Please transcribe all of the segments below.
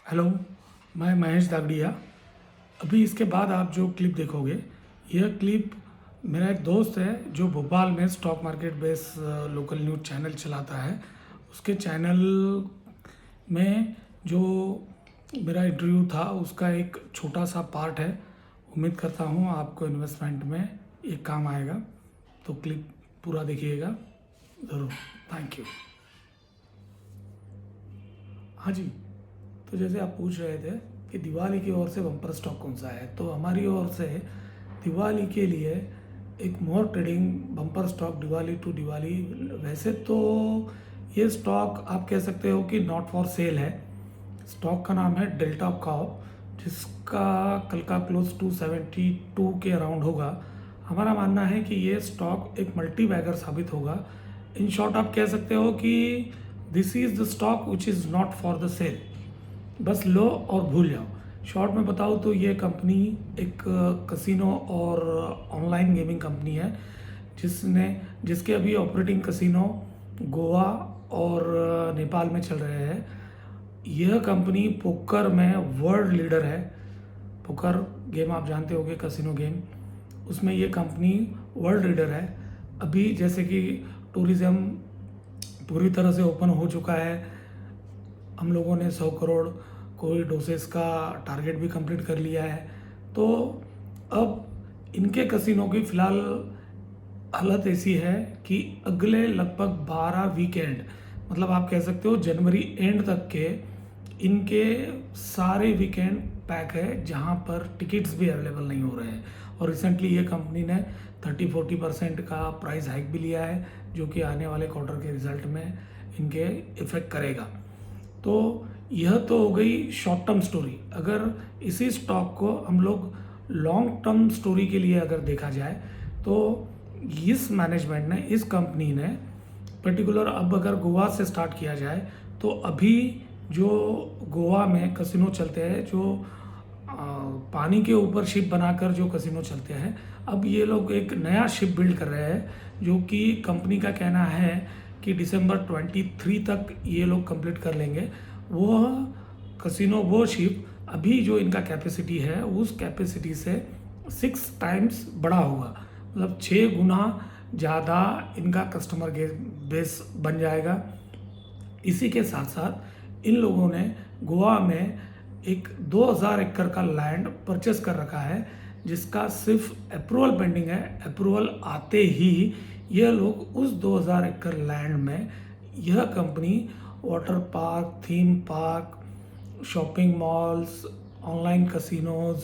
Hello, मैं महेश दागड़िया। अभी इसके बाद आप जो क्लिप देखोगे, यह क्लिप मेरा एक दोस्त है जो भोपाल में stock market base local news channel चलाता है। उसके चैनल में जो मेरा इंटरव्यू था उसका एक छोटा सा पार्ट है। उम्मीद करता हूँ आपको इन्वेस्टमेंट में एक काम आएगा, तो क्लिप पूरा देखिएगा ज़रूर। Thank you. हाँ जी, तो जैसे आप पूछ रहे थे कि दिवाली की ओर से बम्पर स्टॉक कौन सा है, तो हमारी ओर से दिवाली के लिए एक मोर trading bumper stock Diwali to Diwali. वैसे तो ये स्टॉक आप कह सकते हो कि नॉट फॉर सेल है। स्टॉक का नाम है डेल्टा कॉप, जिसका कल का क्लोज 272 के अराउंड होगा। हमारा मानना है कि ये स्टॉक एक मल्टी बैगर साबित होगा। इन शॉर्ट आप कह सकते हो कि this is the stock which is not for the sale. बस लो और भूल जाओ। शॉर्ट में बताऊँ तो ये कंपनी एक कसिनो और ऑनलाइन गेमिंग कंपनी है, जिसके अभी ऑपरेटिंग कसिनो गोवा और नेपाल में चल रहे हैं। यह कंपनी पोकर में वर्ल्ड लीडर है। पोकर गेम आप जानते होंगे, कसिनो गेम, उसमें ये कंपनी वर्ल्ड लीडर है। अभी जैसे कि टूरिज़्म पूरी तरह से ओपन हो चुका है, हम लोगों ने 100 करोड़ कोविड डोसेस का टारगेट भी कंप्लीट कर लिया है। तो अब इनके कसिनो की फ़िलहाल हालत ऐसी है कि अगले लगभग 12 वीकेंड, मतलब आप कह सकते हो जनवरी एंड तक के, इनके सारे वीकेंड पैक है, जहां पर टिकट्स भी अवेलेबल नहीं हो रहे हैं। और रिसेंटली ये कंपनी ने 30-40% का प्राइस हाइक भी लिया है, जो कि आने वाले क्वार्टर के रिजल्ट में इनके इफ़ेक्ट करेगा। तो यह तो हो गई शॉर्ट टर्म स्टोरी। अगर इसी स्टॉक को हम लोग लॉन्ग टर्म स्टोरी के लिए अगर देखा जाए, तो इस मैनेजमेंट ने, इस कंपनी ने पर्टिकुलर, अब अगर गोवा से स्टार्ट किया जाए तो अभी जो गोवा में कसिनो चलते हैं, जो पानी के ऊपर शिप बनाकर जो कसिनो चलते हैं, अब ये लोग एक नया शिप बिल्ड कर रहे हैं, जो कि कंपनी का कहना है कि दिसंबर 23 तक ये लोग कंप्लीट कर लेंगे। वो कसिनो, वो शिप अभी जो इनका कैपेसिटी है उस कैपेसिटी से 6 टाइम्स बड़ा होगा, मतलब 6 गुना ज़्यादा इनका कस्टमर बेस बन जाएगा। इसी के साथ साथ इन लोगों ने गोवा में एक 2000 एकड़ का लैंड परचेस कर रखा है, जिसका सिर्फ अप्रूवल पेंडिंग है। अप्रूवल आते ही यह लोग उस 2000 एकड़ लैंड में यह company water park, theme park, shopping malls, online casinos,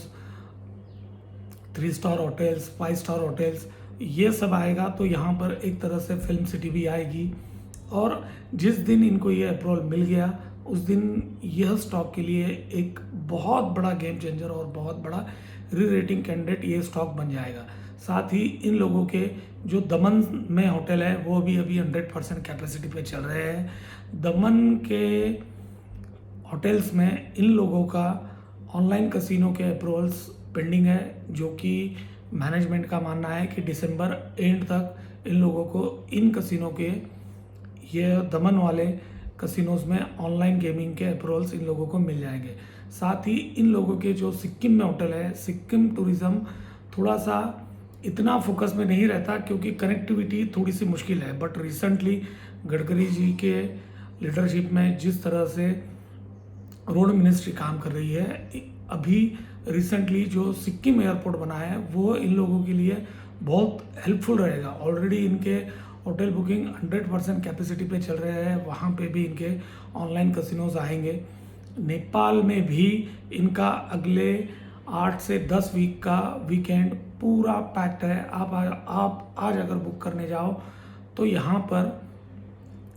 3 star hotels, 5 star hotels, ये सब आएगा। तो यहाँ पर एक तरह से फिल्म सिटी भी आएगी। और जिस दिन इनको ये अप्रूवल मिल गया, उस दिन यह स्टॉक के लिए एक बहुत बड़ा गेम चेंजर और बहुत बड़ा री रेटिंग कैंडिडेट ये स्टॉक बन जाएगा। साथ ही इन लोगों के जो दमन में होटल है वो भी अभी 100% कैपेसिटी पे चल रहे हैं। दमन के होटल्स में इन लोगों का ऑनलाइन कसिनो के अप्रूवल्स पेंडिंग है, जो कि मैनेजमेंट का मानना है कि दिसंबर एंड तक इन लोगों को इन कसिनो के, ये दमन वाले कसिनोज में ऑनलाइन गेमिंग के अप्रूवल्स इन लोगों को मिल जाएंगे। साथ ही इन लोगों के जो सिक्किम में होटल है, सिक्किम टूरिज़्म थोड़ा सा इतना फोकस में नहीं रहता क्योंकि कनेक्टिविटी थोड़ी सी मुश्किल है। बट रिसेंटली गडकरी जी के लीडरशिप में जिस तरह से रोड मिनिस्ट्री काम कर रही है, अभी रिसेंटली जो सिक्किम एयरपोर्ट बना है वो इन लोगों के लिए बहुत हेल्पफुल रहेगा। ऑलरेडी इनके होटल बुकिंग 100% कैपेसिटी पे चल रहे हैं, वहाँ पे भी इनके ऑनलाइन कसिनोज आएंगे। नेपाल में भी इनका अगले 8 से 10 वीक का वीकेंड पूरा पैक्ड है। आप आज अगर बुक करने जाओ तो यहाँ पर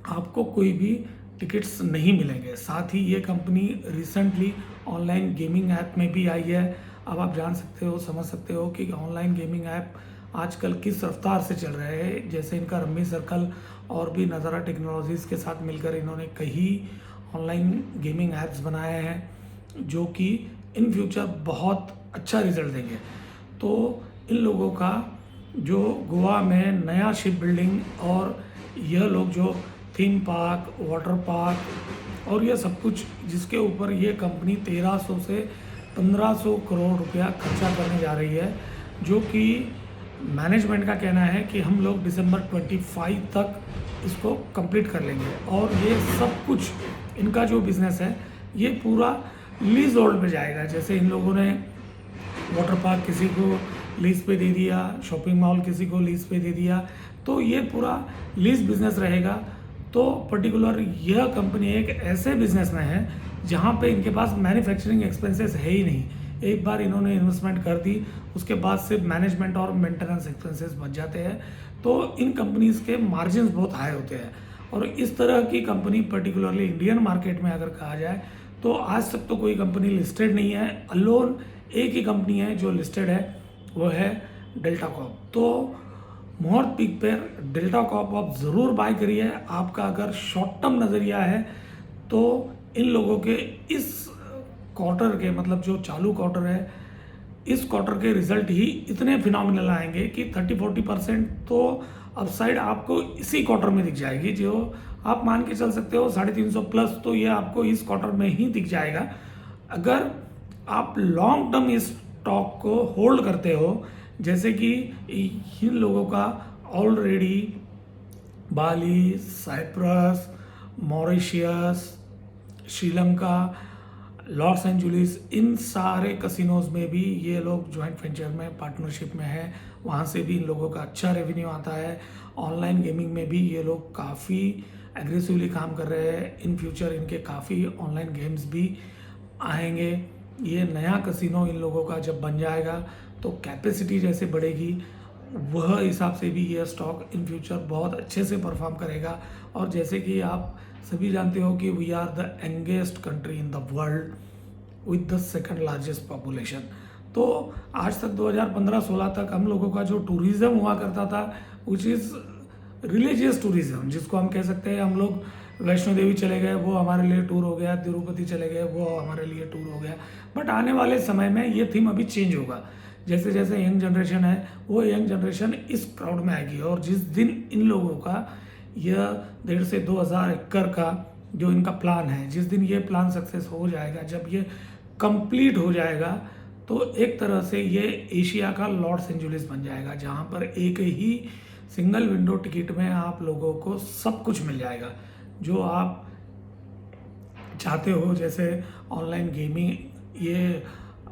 आपको कोई भी टिकट्स नहीं मिलेंगे। साथ ही ये company recently online gaming app में भी आई है। अब आप जान सकते हो, समझ सकते हो कि ऑनलाइन गेमिंग ऐप आजकल किस रफ्तार से चल रहे हैं। जैसे इनका रम्मी सर्कल और भी नज़ारा टेक्नोलॉजीज़ के साथ मिलकर इन्होंने कई ऑनलाइन गेमिंग ऐप्स बनाए हैं, जो कि इन फ्यूचर बहुत अच्छा रिजल्ट देंगे। तो इन लोगों का जो गोवा में नया शिप बिल्डिंग और यह लोग जो थीम पार्क, वाटर पार्क, और ये सब कुछ जिसके ऊपर ये कंपनी 1300 से 1500 करोड़ रुपया खर्चा करने जा रही है, जो कि मैनेजमेंट का कहना है कि हम लोग दिसंबर 25 तक इसको कंप्लीट कर लेंगे। और ये सब कुछ इनका जो बिज़नेस है ये पूरा लीज होल्ड पे जाएगा। जैसे इन लोगों ने वाटर पार्क किसी को लीज पे दे दिया, शॉपिंग मॉल किसी को लीज पे दे दिया, तो ये पूरा लीज बिजनेस रहेगा। तो पर्टिकुलर यह कंपनी एक ऐसे बिजनेस में है जहाँ पे इनके पास मैन्युफैक्चरिंग एक्सपेंसेस है ही नहीं। एक बार इन्होंने इन्वेस्टमेंट कर दी, उसके बाद सिर्फ मैनेजमेंट और मेंटेनेंस एक्सपेंसेस बच जाते हैं। तो इन कंपनीज के मार्जिन बहुत हाई होते हैं। और इस तरह की कंपनी पर्टिकुलरली इंडियन मार्केट में अगर कहा जाए तो आज तक तो कोई कंपनी लिस्टेड नहीं है। अलोन एक ही कंपनी है जो लिस्टेड है, वो है डेल्टा कॉर्प। तो मुहूर्त पीक पर डेल्टा कॉर्प आप ज़रूर बाय करिए। आपका अगर शॉर्ट टर्म नज़रिया है तो इन लोगों के इस क्वार्टर के, मतलब जो चालू क्वार्टर है, इस क्वार्टर के रिजल्ट ही इतने फिनोमिनल आएंगे कि 30-40% तो अपसाइड आपको इसी क्वार्टर में दिख जाएगी। जो आप मान के चल सकते हो 350 प्लस, तो ये आपको इस क्वार्टर में ही दिख जाएगा। अगर आप लॉन्ग टर्म इस स्टॉक को होल्ड करते हो, जैसे कि इन लोगों का already Bali, Cyprus, Mauritius, Sri Lanka, Los Angeles, इन सारे कसिनोज में भी ये लोग जॉइंट वेंचर में, पार्टनरशिप में है। वहाँ से भी इन लोगों का अच्छा रेवेन्यू आता है। ऑनलाइन गेमिंग में भी ये लोग काफ़ी एग्रेसिवली काम कर रहे हैं। इन फ्यूचर इनके काफ़ी ऑनलाइन गेम्स भी आएंगे। ये नया कसिनो इन लोगों का जब बन जाएगा तो कैपेसिटी जैसे बढ़ेगी, वह हिसाब से भी ये स्टॉक इन फ्यूचर बहुत अच्छे से परफॉर्म करेगा। और जैसे कि आप सभी जानते हो कि we are the youngest country in the world with the second largest population. तो आज तक 2015-16 तक हम लोगों का जो टूरिज़्म हुआ करता था, विच इज़ रिलीजियस टूरिज़्म, जिसको हम कह सकते हैं, हम लोग वैष्णो देवी चले गए, वो हमारे लिए टूर हो गया, तिरुपति चले गए, वो हमारे लिए टूर हो गया। बट आने वाले समय में ये थीम अभी चेंज होगा। जैसे जैसे यंग जनरेशन है, वो यंग जनरेशन इस क्राउड में आएगी। और जिस दिन इन लोगों का यह 1.5 से 2,000 एकड़ का जो इनका प्लान है, जिस दिन ये प्लान सक्सेस हो जाएगा, जब ये कंप्लीट हो जाएगा, तो एक तरह से ये एशिया का लॉस एंजलिस बन जाएगा, जहाँ पर एक ही सिंगल विंडो टिकट में आप लोगों को सब कुछ मिल जाएगा जो आप चाहते हो। जैसे ऑनलाइन गेमिंग, ये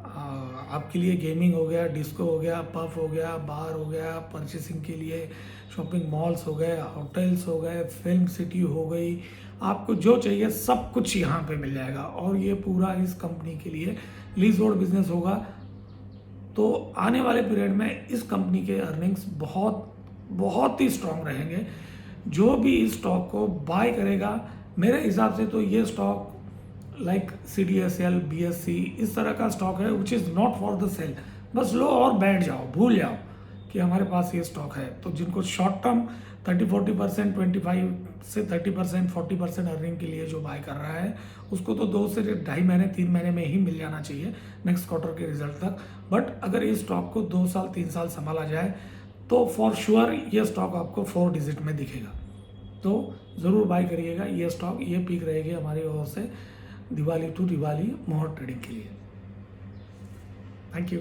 आपके लिए गेमिंग हो गया, डिस्को हो गया, पब हो गया, बार हो गया, परचेसिंग के लिए शॉपिंग मॉल्स हो गए, होटल्स हो गए, फिल्म सिटी हो गई, आपको जो चाहिए सब कुछ यहाँ पे मिल जाएगा। और ये पूरा इस कंपनी के लिए लीज होल्ड बिजनेस होगा। तो आने वाले पीरियड में इस कंपनी के अर्निंग्स बहुत बहुत ही स्ट्रांग रहेंगे। जो भी इस स्टॉक को बाय करेगा, मेरे हिसाब से तो ये स्टॉक लाइक CDSL, BSC इस तरह का स्टॉक है which is not for the sale. बस लो और बैठ जाओ, भूल जाओ कि हमारे पास ये स्टॉक है। तो जिनको शॉर्ट टर्म 30-40%, 25 से 30%, 40% अर्निंग के लिए जो बाय कर रहा है, उसको तो 2 से 2.5 महीने, 3 महीने में ही मिल जाना चाहिए नेक्स्ट क्वार्टर के रिजल्ट तक। बट अगर इस स्टॉक को 2 साल 3 साल संभाला जाए तो फॉर श्योर ये स्टॉक आपको 4 डिजिट में दिखेगा। तो ज़रूर बाय करिएगा ये स्टॉक। ये पीक रहेगी हमारी ओर से दिवाली टू दिवाली मोहर ट्रेडिंग के लिए। Thank you.